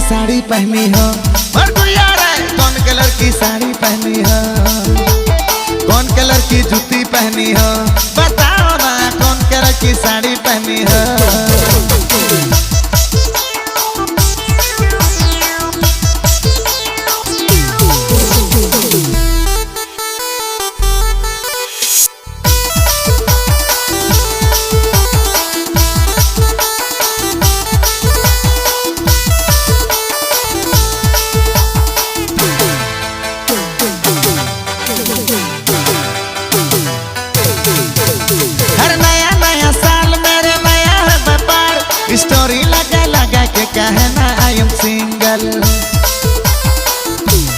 साड़ी पहनी हो? और गुड़िया रे कौन कलर की साड़ी पहनी हो? कौन कलर की जूती पहनी हो? बताओ ना कौन कलर की साड़ी पहनी हो? हर नया नया साल मेरे नया है व्यापार, स्टोरी लगा लगा के कहना आई एम सिंगल।